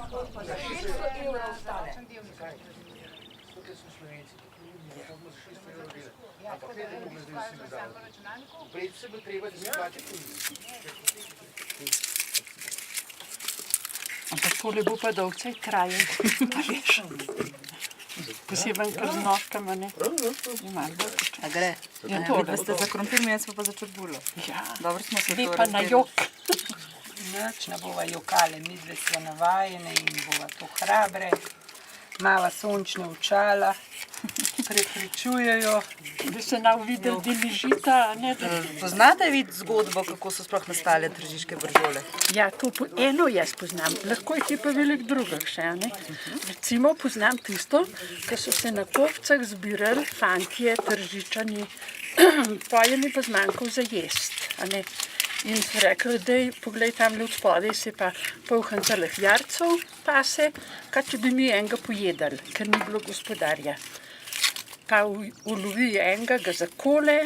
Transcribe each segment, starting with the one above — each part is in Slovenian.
Za 600 evrov stane. Tukaj so Slovenci, tako bomo za 600 evrov delali. Ampak ne, da bomo zdaj vsi dodali. Prej se bo treba, da se plače komisijo. Ampak tole bo pa dolgce traje, a veš. Poseben kar z nožkama, ne? A gre? Ja, tole. Da ste za krompir, mi smo pa za čebulo. Ja, Dobro smo se ne to pa na razdelili. jok. Nič ne bova jokale, midve smo navajene in bova to hrabre. Mala sončne očala, prepričujejo. Da se nam videli deli žita, a ne? Poznate vid zgodbo, kako so sploh nastale tržiške bržole? Ja, to eno jaz poznam, lahko jih je pa veliko drugih še, ne? Recimo poznam tisto, ko so se na Kovcah zbirali fantje, tržičani, pojem je pa zmanjkal za jest, a ne? In so rekli, daj, poglej, tamle od spodaj se pa polhanca lahjarcev pase, kaj če bi mi enega pojedali, ker ni bilo gospodarja. Pa ulovi enega, ga zakole,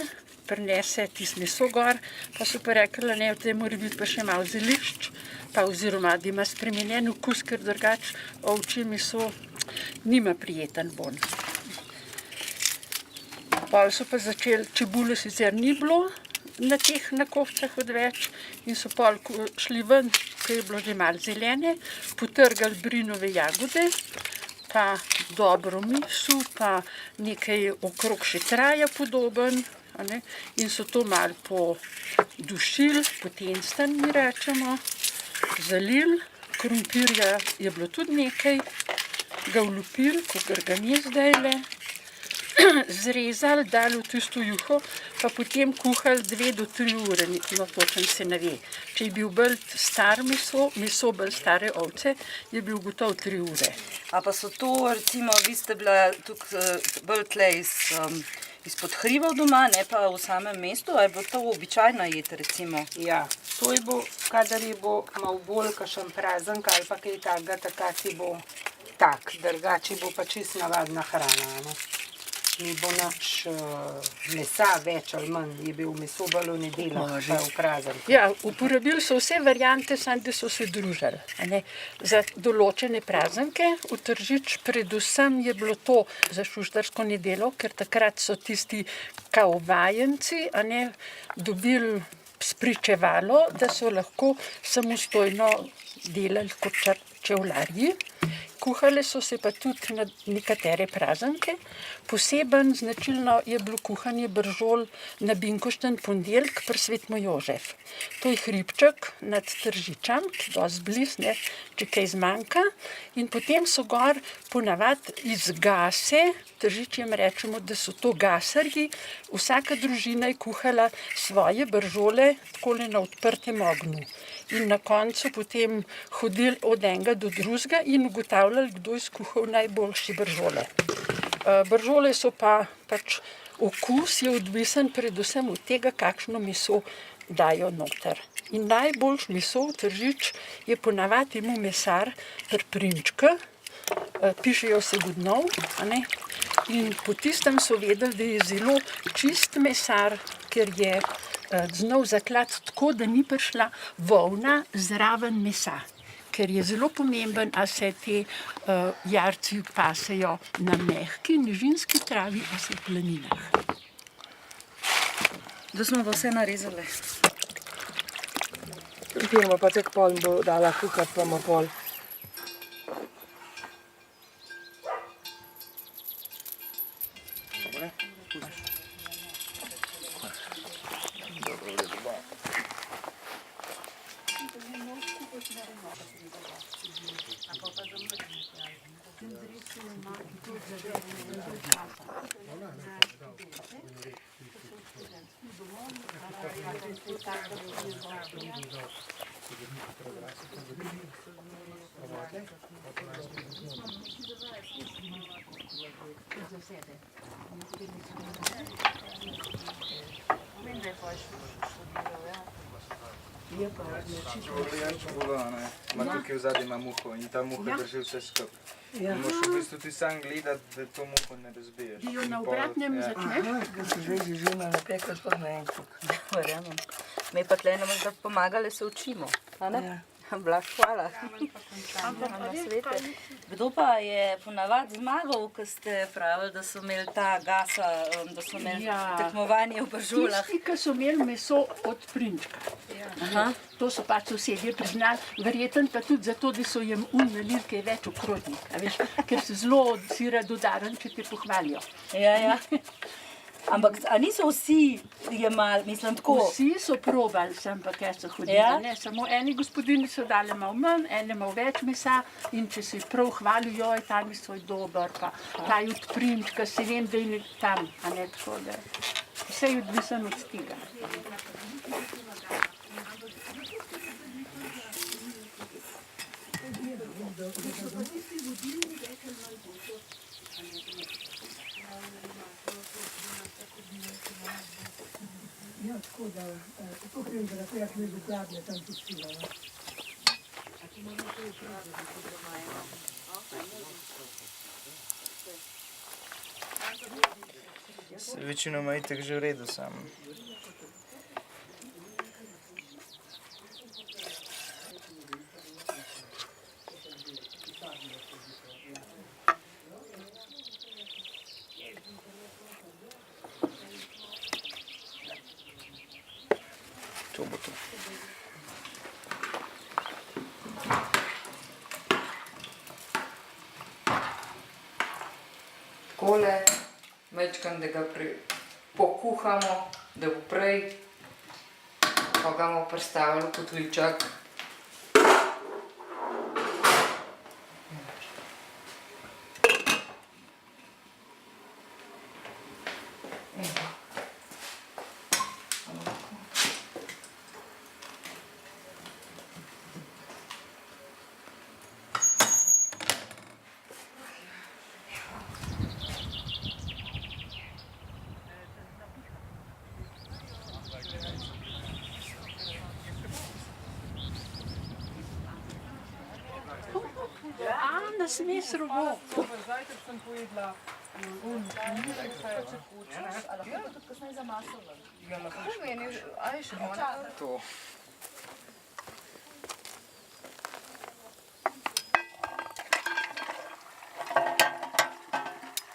prinese tisto meso gor, pa so pa rekli, ne, v tej mora biti pa še malo zelišč, pa oziroma, da ima spremenjen okus, ker drugače ovčje meso nima prijeten bon. Pol so pa začeli, čebule sicer ni bilo, na Kovcah odveč in so pol šli ven, ko je bilo že malo zelene, potrgali brinove jagode, pa dobro misu, pa nekaj okrog še traja podoben, a ne? In so to malo podušili, potenstani mi rečemo, zalili, krompirja je bilo tudi nekaj, ga vlupili, kakor ga ni zdajle, zrezali, dali v tisto juho, pa potem kuhali 2 do 3 ure, no točno se ne ve. Če je bil bolj star meso bolj stare ovce, je bil gotov 3 ure. A pa so to, recimo, vi ste bila tukaj bolj tlej izpod hribov doma, ne pa v samem mestu, ali je bilo to običajna jed, recimo? Ja, to je bo, kadar je bo malo bolj kakšen praznik ali pa kaj takega, takrat je bo tak, drugače bo pa čisto navadna hrana, ne? Ni bo nič mesa več ali manj, je bil meso bolj v nedeljah, pa v praznik. Ja, uporabili so vse variante, samo da so se družili, a ne? Za določene praznike, v Tržič predvsem je bilo to za šuštarsko nedeljo, ker takrat so tisti kao vajenci, a ne, dobili spričevalo, da so lahko samostojno delali kot čevljarji. Kuhale so se pa tudi na nekatere praznike. Poseben značilno je bilo kuhanje bržol na Binkošten ponedeljek pri Svetem Jožef. To je hribček nad Tržičem, dosti blizu, ne, če kaj zmanjka. In potem so gor ponavadi iz gase, Tržičem rečemo, da so to gasarji, vsaka družina je kuhala svoje bržole takole na odprtem ognju. In na koncu potem hodili od enega do drugega in ugotavljali, kdo je skuhal najboljše bržole. Bržole so pa pač, okus je odvisen predvsem od tega, kakšno meso dajo noter. In najboljše meso v Tržič je ponavadi imel mesar pri Prinčka, pišejo se Godnov, a ne? In po tistem so vedeli, da je zelo čist mesar, ker je znal zaklati tako, da ni prišla volna zraven mesa. Ker je zelo pomemben, a se te jarci pasejo na mehki, nižinski travi, a se v planinah. Da smo pa vse narezali. Firma pa tek pol bo dala kuhati, pa ima pol. Tukaj vzadaj ima muho in ta muha drži vse skupaj. Moraš v bistvu ti sam gledati, da to muho ne razbiješ. Da jo na obratnem začneš? Ko se že žena napeka, sploh ne en kuk. Verjamem. Me pa tle nam pomagale se učimo, a ne? Ja. Blah, hvala. Kdo pa je ponavadi zmagal, ko ste pravili, da so imeli ta gasa, da so imeli tekmovanje v Bržulah? Tisti, ki so imeli meso od prinčka. To so pač sosedje priznali, verjetno pa tudi zato, da so jim nalili kaj več v krožnik, a veš, ker se zelo si radodaren, če te pohvalijo. Ja. Ampak a niso vsi jemali, mislim tako? Vsi so probali, sem pa kaj so hodili. Ja? Ne, samo eni gospodini so dali malo manj, eni malo več mesa in če si prav hvalijo, joj, tam je svoj dober, pa ta je od prinčka, se vem, da je tam, a ne tako, da vse je odvisen od tega. Ja, tako da, tako vem, da lahko jaz ne dokladne tam pustila. Se večinoma itak že v redu sam. To bo to. Takole, mečkam, da ga pokuhamo, da bo prej, pa ga bomo prestavili v kotličak. Na smes robo. Zajtrk sem pojedla To.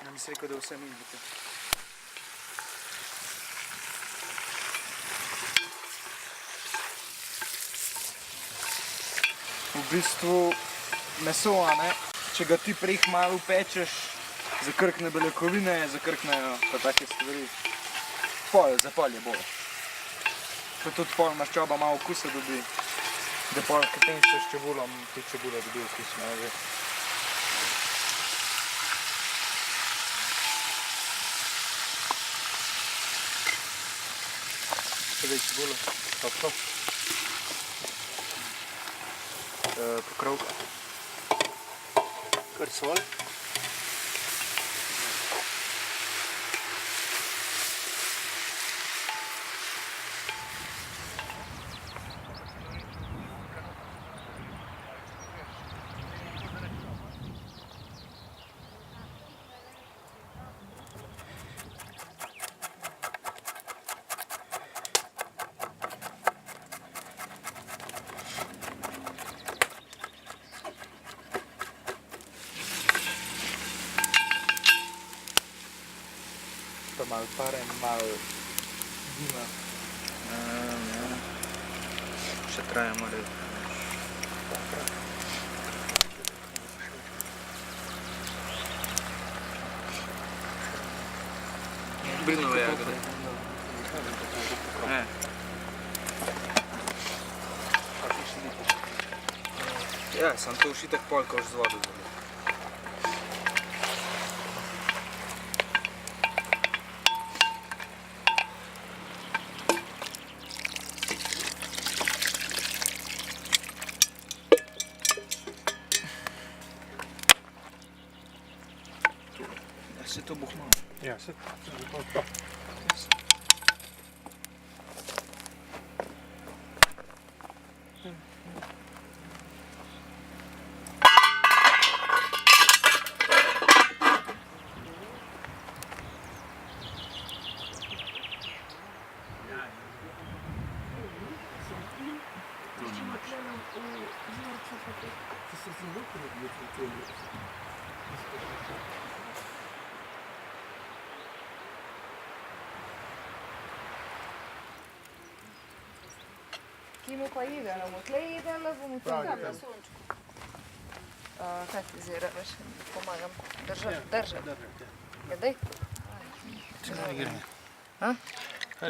Nam si rekel, da vse mi bo to. V bistvu meso, a ne? Če ga ti prej malo pečeš, zakrkne beljakovine, zakrknejo pa take stvari. Za pol je bolj. Pa tudi pol maščoba malo okusa dobi, da pol potem s čebulom, tudi čebula dobi okus, ne ve. Sedaj čebulo, pa. Pokrovka. Kar sol. Pa malo pare, malo dima. Še trajamo red. Brinove jagode. Ja, sam to ušitek polka už z vodo zelo. Se to bo malo. Ja, se to. Kje mu pa jedel? Bomo tle jedel, ali bomo tam na sončku? Kaj ti zdaj rabiš? Pomagam. Držati. Ja, daj.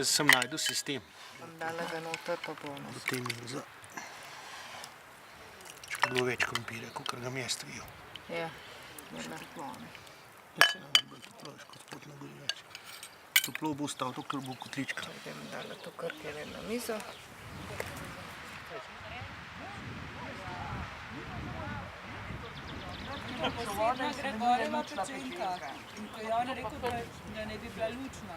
Sem najdel sistem. Bom dala ga noter, pa bomo. Potem za... Če pa bilo več krompirja, kot ga mesto vijo. Ja, morda. Ja, se nam bo toplo, kot pot na gori več. Toplo bo ostal, dokler bo kotlička. Bom dala to krpjele na mizo. Posebna Gregorjeva pečenka. In ko je on rekel, da ne bi bila lučna.